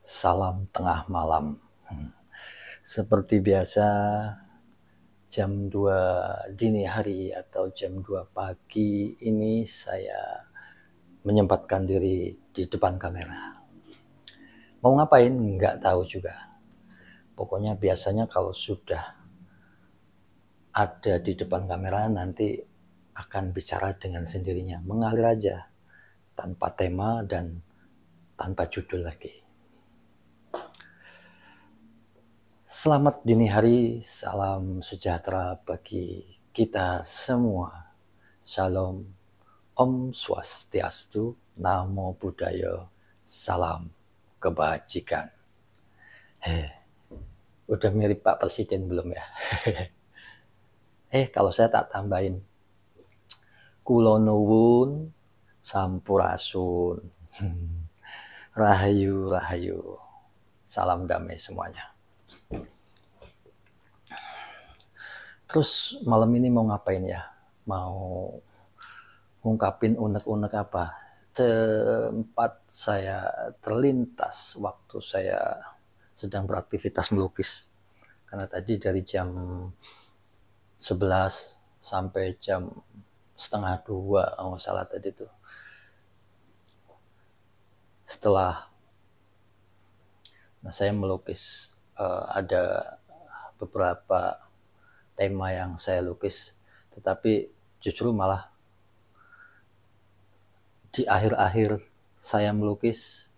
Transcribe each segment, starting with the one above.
Salam tengah malam. Seperti biasa, jam 2 dini hari atau jam 2 pagi ini saya menyempatkan diri di depan kamera. Mau ngapain? Nggak tahu juga. Pokoknya biasanya kalau sudah ada di depan kamera nanti akan bicara dengan sendirinya. Mengalir aja, tanpa tema dan tanpa judul lagi. Selamat dini hari, salam sejahtera bagi kita semua. Shalom, Om Swastiastu, Namo Buddhaya, salam kebajikan. Udah mirip Pak Presiden belum ya? Kalau saya tak tambahin, Kulo nuwun, sampurasun, rahayu, rahayu, salam damai semuanya. Terus malam ini mau ngapain ya? Mau ngungkapin unek-unek apa? Sempat saya terlintas waktu saya sedang beraktivitas melukis. Karena tadi dari jam 11 sampai jam setengah 2, kalau nggak salah tadi tuh. Setelah saya melukis, ada beberapa tema yang saya lukis, tetapi justru malah di akhir-akhir saya melukis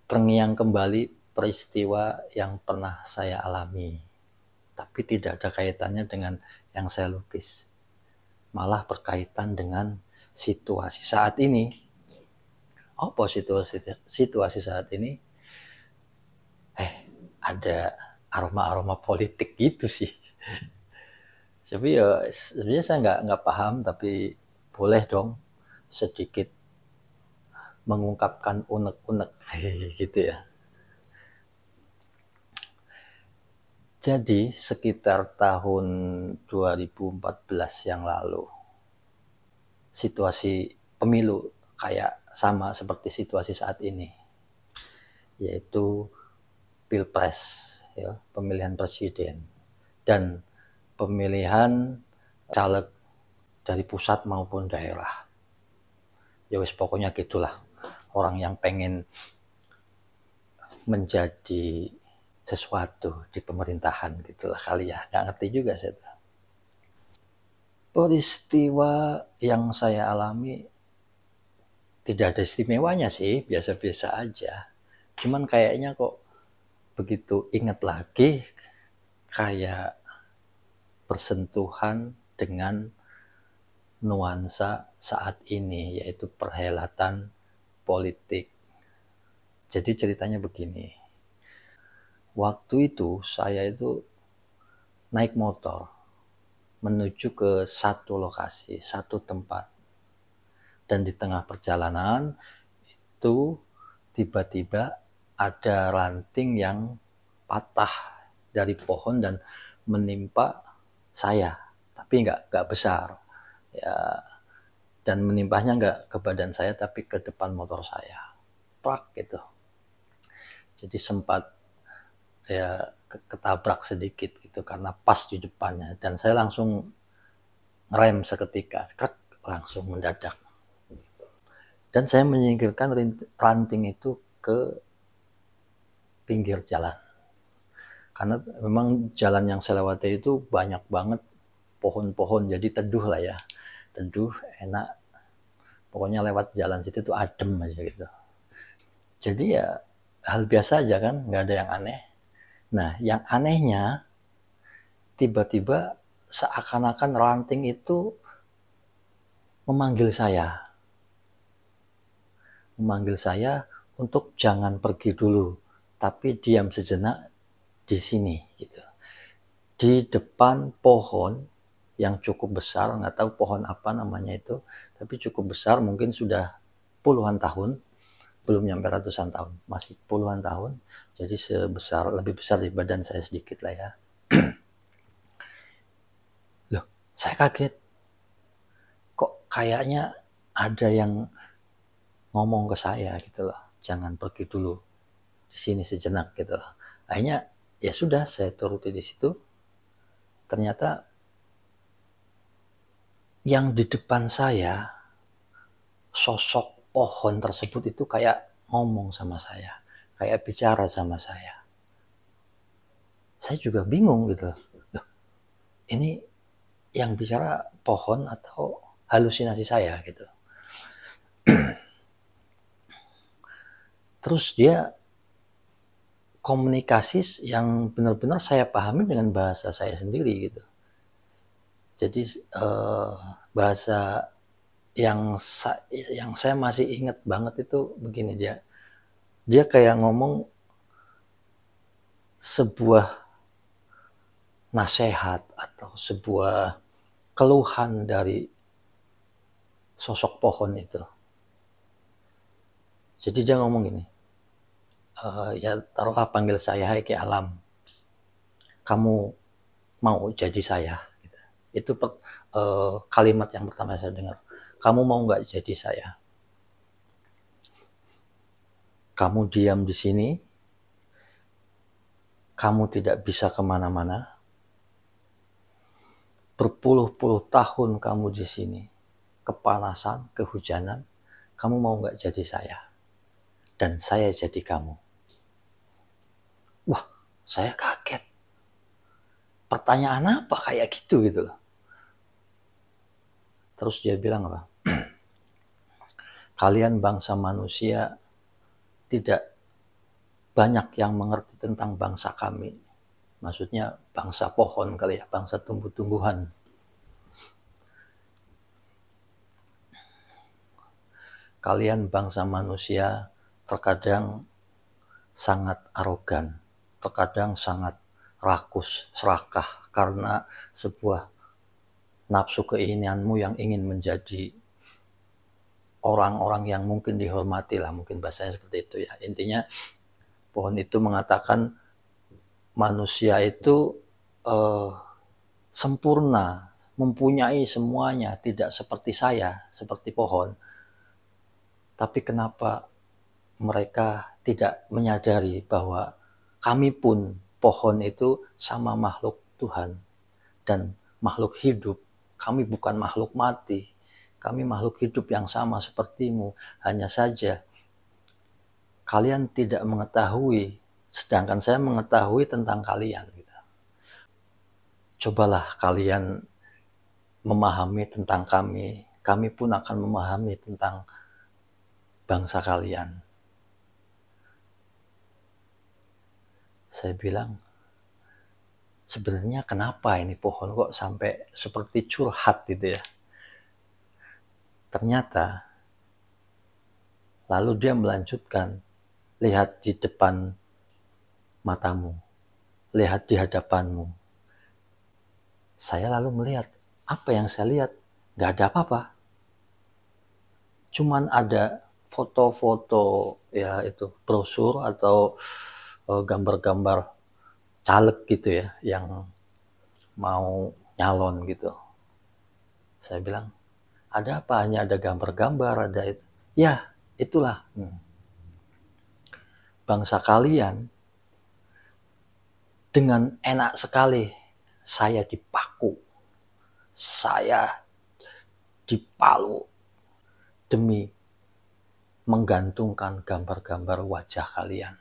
terngiang kembali peristiwa yang pernah saya alami, tapi tidak ada kaitannya dengan yang saya lukis, malah berkaitan dengan situasi saat ini. Apa situasi saat ini? Ada aroma-aroma politik gitu sih. Tapi ya sebenarnya saya nggak paham, tapi boleh dong sedikit mengungkapkan unek-unek gitu ya. Jadi sekitar tahun 2014 yang lalu, situasi pemilu kayak sama seperti situasi saat ini, yaitu pilpres, ya, pemilihan presiden dan pemilihan caleg dari pusat maupun daerah. Ya wis pokoknya gitulah, orang yang pengen menjadi sesuatu di pemerintahan gitulah kali ya, nggak ngerti juga saya. Peristiwa yang saya alami tidak ada istimewanya sih, biasa-biasa aja. Cuman kayaknya kok begitu ingat lagi kayak bersentuhan dengan nuansa saat ini, yaitu perhelatan politik. Jadi ceritanya begini, waktu itu saya itu naik motor menuju ke satu lokasi, satu tempat, dan di tengah perjalanan itu tiba-tiba ada ranting yang patah dari pohon dan menimpa saya, tapi nggak besar ya, dan menimpahnya nggak ke badan saya tapi ke depan motor saya, truk gitu. Jadi sempat ya ketabrak sedikit gitu karena pas di depannya, dan saya langsung ngerem seketika, langsung mendadak, dan saya menyingkirkan ranting itu ke pinggir jalan. Karena memang jalan yang saya lewati itu banyak banget pohon-pohon, jadi teduh lah ya, teduh, enak. Pokoknya lewat jalan situ tuh adem aja gitu. Jadi ya hal biasa aja kan, nggak ada yang aneh. Nah, yang anehnya tiba-tiba seakan-akan ranting itu memanggil saya untuk jangan pergi dulu, tapi diam sejenak di sini gitu. Di depan pohon yang cukup besar, nggak tahu pohon apa namanya itu, tapi cukup besar, mungkin sudah puluhan tahun, belum nyampe ratusan tahun, masih puluhan tahun, jadi lebih besar dari badan saya sedikit lah ya. Loh, saya kaget, kok kayaknya ada yang ngomong ke saya gitu loh, jangan pergi dulu. di sini sejenak gitu. Akhirnya ya sudah, saya turuti di situ. Ternyata yang di depan saya, sosok pohon tersebut itu kayak ngomong sama saya, kayak bicara sama saya. Saya juga bingung gitu. Loh, ini yang bicara pohon atau halusinasi saya gitu. Terus dia komunikasi yang benar-benar saya pahami dengan bahasa saya sendiri gitu. Jadi bahasa yang saya masih ingat banget itu begini, dia kayak ngomong sebuah nasihat atau sebuah keluhan dari sosok pohon itu. Jadi dia ngomong gini, ya taruhlah panggil saya, hai Ki Alam, kamu mau jadi saya? Gitu. Itu kalimat yang pertama saya dengar. Kamu mau nggak jadi saya? Kamu diam di sini, kamu tidak bisa kemana-mana, berpuluh-puluh tahun kamu di sini, kepanasan, kehujanan, kamu mau nggak jadi saya? Dan saya jadi kamu. Wah, saya kaget. Pertanyaan apa kayak gitu loh. Terus dia bilang apa? Kalian bangsa manusia tidak banyak yang mengerti tentang bangsa kami. Maksudnya bangsa pohon kali ya, bangsa tumbuh-tumbuhan. Kalian bangsa manusia terkadang sangat arogan, terkadang sangat rakus, serakah karena sebuah nafsu keinginanmu yang ingin menjadi orang-orang yang mungkin dihormati lah, mungkin bahasanya seperti itu ya. Intinya pohon itu mengatakan manusia itu sempurna, mempunyai semuanya, tidak seperti saya, seperti pohon. Tapi kenapa mereka tidak menyadari bahwa kami pun pohon itu sama makhluk Tuhan dan makhluk hidup. Kami bukan makhluk mati. Kami makhluk hidup yang sama sepertimu. Hanya saja kalian tidak mengetahui, sedangkan saya mengetahui tentang kalian. Cobalah kalian memahami tentang kami. Kami pun akan memahami tentang bangsa kalian. Saya bilang, sebenarnya kenapa ini pohon kok sampai seperti curhat gitu ya. Ternyata, lalu dia melanjutkan, lihat di depan matamu, lihat di hadapanmu. Saya lalu melihat, apa yang saya lihat? Gak ada apa-apa. Cuman ada foto-foto, ya itu brosur atau gambar-gambar caleg gitu ya, yang mau nyalon gitu. Saya bilang, ada apa? Hanya ada gambar-gambar, ada itu. Ya, itulah. Bangsa kalian dengan enak sekali saya dipaku, saya dipalu demi menggantungkan gambar-gambar wajah kalian.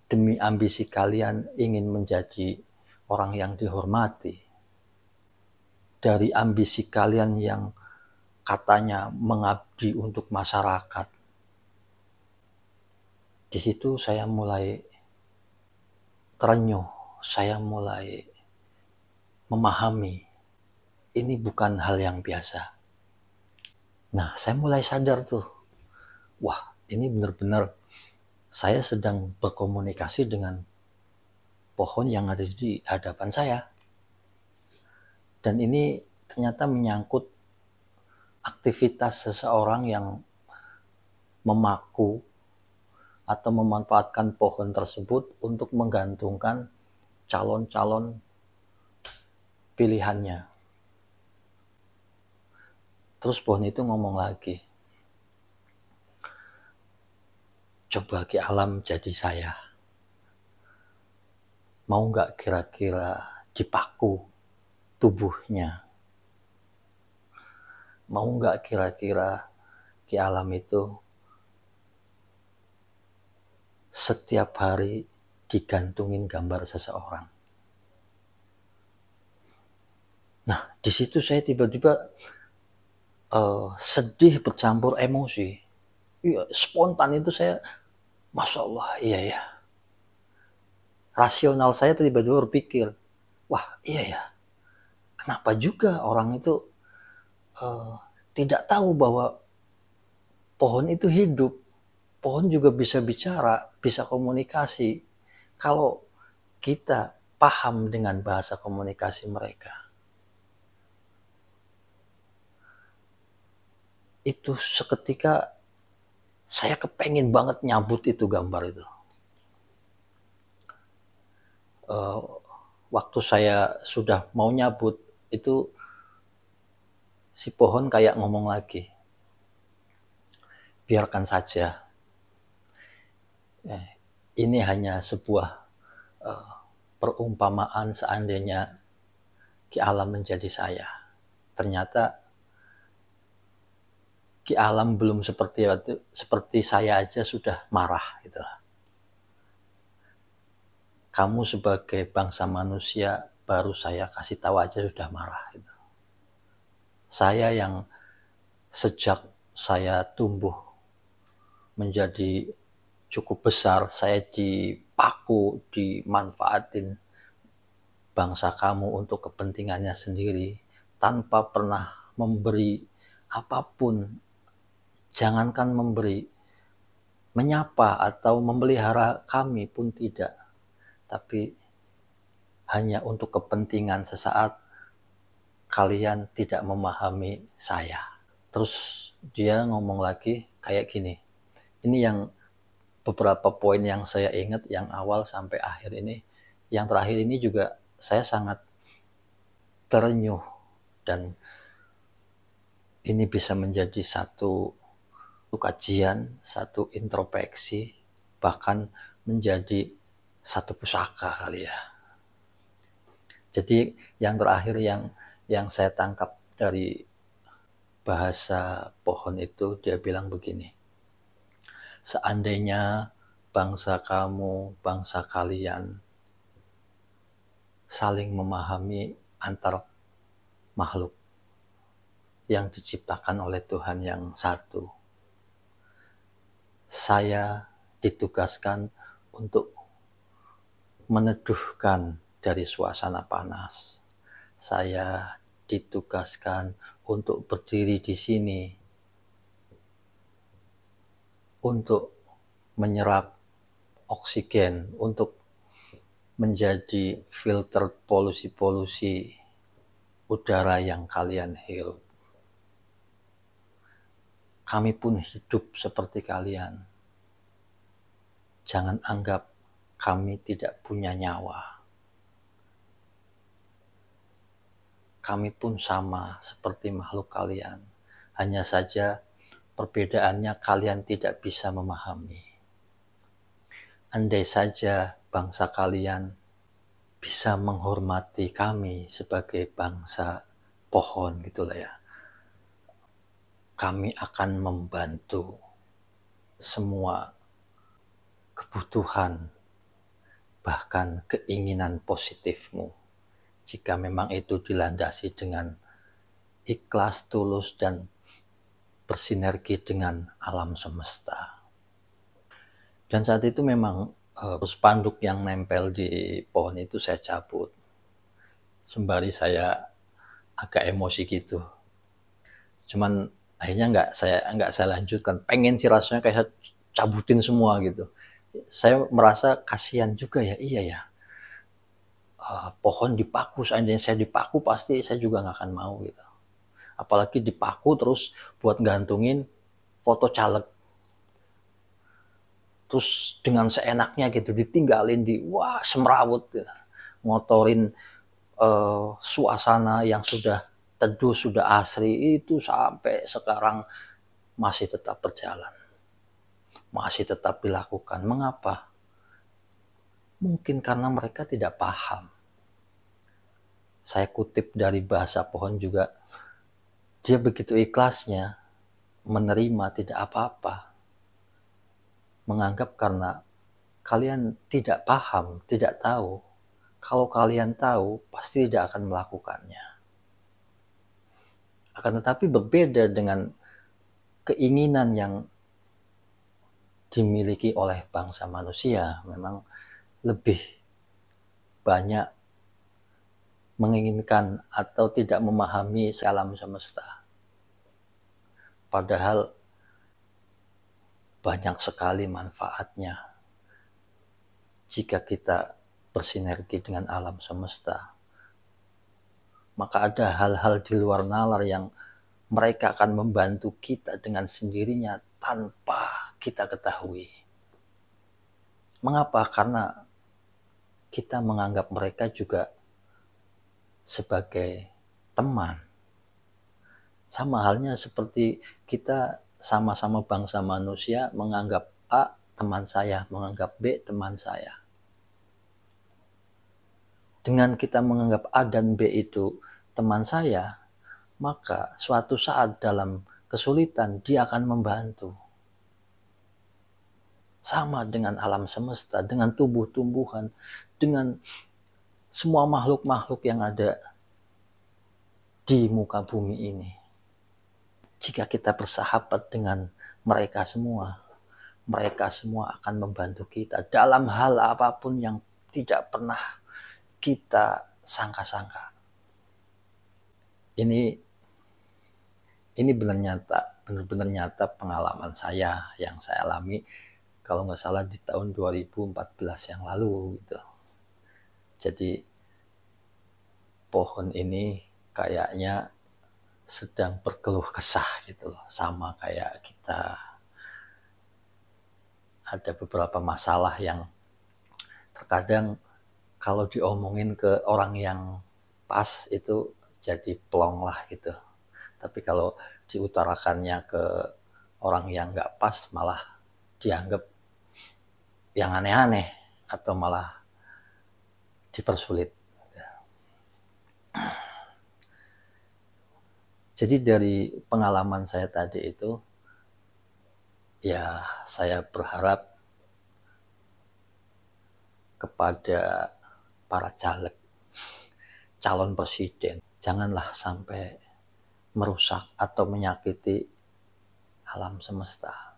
Demi ambisi kalian ingin menjadi orang yang dihormati. Dari ambisi kalian yang katanya mengabdi untuk masyarakat. Di situ saya mulai terenyuh, saya mulai memahami ini bukan hal yang biasa. Nah, saya mulai sadar tuh, wah ini benar-benar saya sedang berkomunikasi dengan pohon yang ada di hadapan saya. Dan ini ternyata menyangkut aktivitas seseorang yang memaku atau memanfaatkan pohon tersebut untuk menggantungkan calon-calon pilihannya. Terus pohon itu ngomong lagi, coba Ki Alam jadi saya. Mau nggak kira-kira dipaku tubuhnya? Mau nggak kira-kira Ki Alam itu setiap hari digantungin gambar seseorang? Nah, di situ saya tiba-tiba sedih bercampur emosi. Iya, spontan itu saya, Masya Allah, iya ya. Rasional saya tiba-tiba berpikir, wah iya ya, kenapa juga orang itu uh, tidak tahu bahwa pohon itu hidup. Pohon juga bisa bicara, bisa komunikasi. Kalau kita paham dengan bahasa komunikasi mereka. Itu seketika saya kepengen banget nyabut itu gambar itu. Waktu saya sudah mau nyabut, itu si pohon kayak ngomong lagi, biarkan saja. Ini hanya sebuah perumpamaan seandainya Ki Alam menjadi saya. Ternyata Ki Alam belum seperti saya aja sudah marah gitu. Kamu sebagai bangsa manusia baru saya kasih tahu aja sudah marah gitu. Saya yang sejak saya tumbuh menjadi cukup besar, saya dipaku, dimanfaatin bangsa kamu untuk kepentingannya sendiri tanpa pernah memberi apapun. Jangankan memberi, menyapa atau memelihara kami pun tidak, tapi hanya untuk kepentingan sesaat kalian tidak memahami saya. Terus dia ngomong lagi kayak gini, ini yang beberapa poin yang saya ingat yang awal sampai akhir ini. Yang terakhir ini juga saya sangat terenyuh, dan ini bisa menjadi satu kajian, satu introspeksi, bahkan menjadi satu pusaka kali ya. Jadi yang terakhir yang saya tangkap dari bahasa pohon itu, dia bilang begini, seandainya bangsa kamu, bangsa kalian saling memahami antar makhluk yang diciptakan oleh Tuhan yang satu, saya ditugaskan untuk meneduhkan dari suasana panas. Saya ditugaskan untuk berdiri di sini, untuk menyerap oksigen, untuk menjadi filter polusi-polusi udara yang kalian hirup. Kami pun hidup seperti kalian. Jangan anggap kami tidak punya nyawa. Kami pun sama seperti makhluk kalian. Hanya saja perbedaannya kalian tidak bisa memahami. Andai saja bangsa kalian bisa menghormati kami sebagai bangsa pohon gitulah ya, kami akan membantu semua kebutuhan, bahkan keinginan positifmu, jika memang itu dilandasi dengan ikhlas, tulus, dan bersinergi dengan alam semesta. Dan saat itu memang spanduk yang nempel di pohon itu saya cabut, sembari saya agak emosi gitu. Cuman akhirnya nggak saya lanjutkan. Pengen sih rasanya kayak saya cabutin semua gitu. Saya merasa kasihan juga ya, iya ya. Pohon dipaku, seandainya saya dipaku pasti saya juga nggak akan mau gitu. Apalagi dipaku terus buat gantungin foto caleg. Terus dengan seenaknya gitu ditinggalin di wah semrawut gitu. Ngotorin suasana yang sudah teduh, sudah asri itu sampai sekarang masih tetap berjalan. masih tetap dilakukan. Mengapa? Mungkin karena mereka tidak paham. Saya kutip dari bahasa pohon juga, dia begitu ikhlasnya menerima tidak apa-apa. Menganggap karena kalian tidak paham, tidak tahu. Kalau kalian tahu, pasti tidak akan melakukannya. Akan tetapi berbeda dengan keinginan yang dimiliki oleh bangsa manusia, memang lebih banyak menginginkan atau tidak memahami alam semesta. Padahal banyak sekali manfaatnya jika kita bersinergi dengan alam semesta. Maka ada hal-hal di luar nalar yang mereka akan membantu kita dengan sendirinya tanpa kita ketahui. Mengapa? Karena kita menganggap mereka juga sebagai teman. Sama halnya seperti kita sama-sama bangsa manusia menganggap A teman saya, menganggap B teman saya. Dengan kita menganggap A dan B itu teman saya, maka suatu saat dalam kesulitan dia akan membantu. Sama dengan alam semesta, dengan tumbuh-tumbuhan, dengan semua makhluk-makhluk yang ada di muka bumi ini. Jika kita bersahabat dengan mereka semua akan membantu kita dalam hal apapun yang tidak pernah kita sangka-sangka. Ini benar-benar nyata pengalaman saya yang saya alami, kalau nggak salah di tahun 2014 yang lalu gitu. Jadi pohon ini kayaknya sedang berkeluh kesah gitu loh, sama kayak kita ada beberapa masalah yang terkadang kalau diomongin ke orang yang pas itu jadi plong lah gitu. Tapi kalau diutarakannya ke orang yang nggak pas malah dianggap yang aneh-aneh atau malah dipersulit. Jadi dari pengalaman saya tadi itu, ya saya berharap kepada para caleg, calon presiden, janganlah sampai merusak atau menyakiti alam semesta,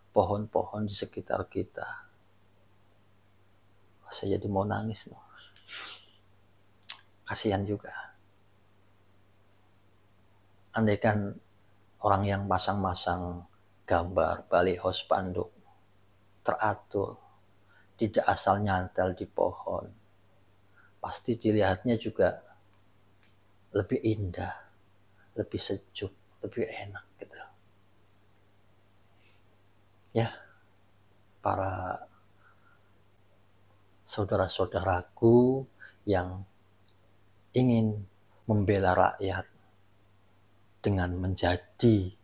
pohon-pohon di sekitar kita. Saya jadi mau nangis loh. Kasihan juga. Andaikan orang yang masang-masang gambar, baliho, spanduk teratur, tidak asal nyantel di pohon, pasti dilihatnya juga lebih indah, lebih sejuk, lebih enak gitu. Ya, para saudara-saudaraku yang ingin membela rakyat dengan menjadi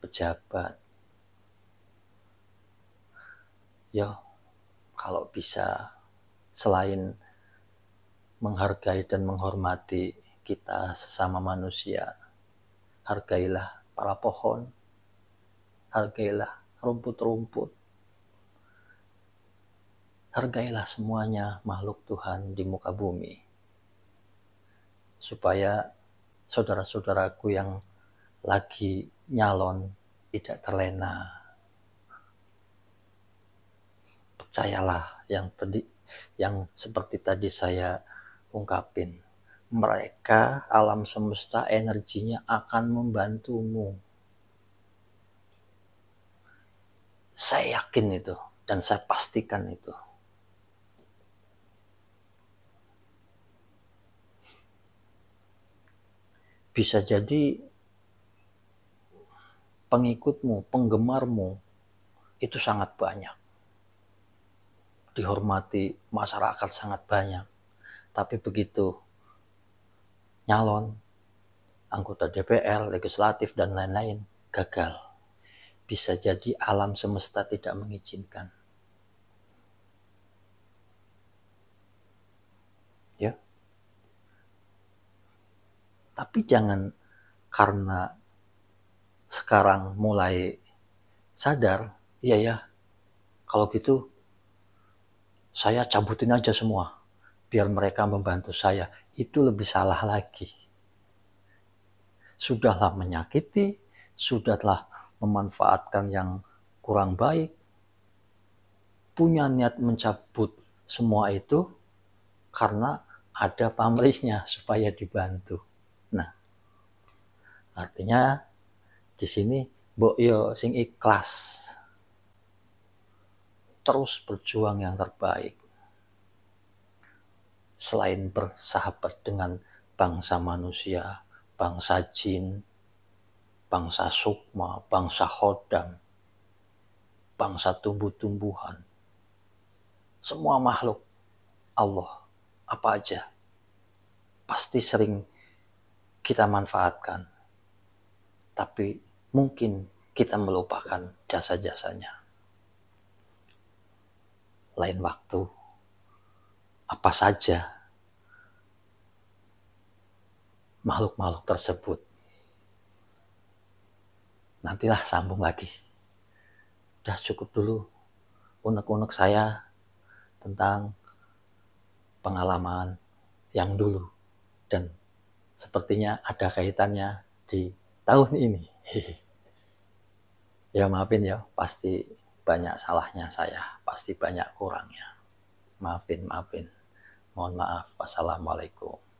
pejabat, ya kalau bisa selain menghargai dan menghormati kita sesama manusia, hargailah para pohon, hargailah rumput-rumput, hargailah semuanya makhluk Tuhan di muka bumi, supaya saudara-saudaraku yang lagi nyalon tidak terlena. Percayalah yang seperti tadi saya ungkapin, mereka alam semesta energinya akan membantumu. Saya yakin itu dan saya pastikan itu. Bisa jadi pengikutmu, penggemarmu itu sangat banyak. Dihormati masyarakat sangat banyak. Tapi begitu nyalon, anggota DPR, legislatif, dan lain-lain, gagal. bisa jadi alam semesta tidak mengizinkan. Ya. Tapi jangan karena sekarang mulai sadar, iya ya, kalau gitu saya cabutin aja semua, biar mereka membantu saya. Itu lebih salah lagi. Sudahlah menyakiti, sudahlah memanfaatkan yang kurang baik, punya niat mencabut semua itu karena ada pamrihnya supaya dibantu. Nah, artinya di sini mbok yo sing ikhlas, terus berjuang yang terbaik. Selain bersahabat dengan bangsa manusia, bangsa jin, bangsa sukma, bangsa khodam, bangsa tumbuh-tumbuhan, semua makhluk Allah, apa aja, pasti sering kita manfaatkan. Tapi mungkin kita melupakan jasa-jasanya. Lain waktu, apa saja makhluk-makhluk tersebut. Nantilah sambung lagi. Udah cukup dulu unek-unek saya tentang pengalaman yang dulu. Dan sepertinya ada kaitannya di tahun ini. Ya maafin ya, pasti banyak salahnya saya, pasti banyak kurangnya. Maafin. Mohon maaf. Wassalamualaikum.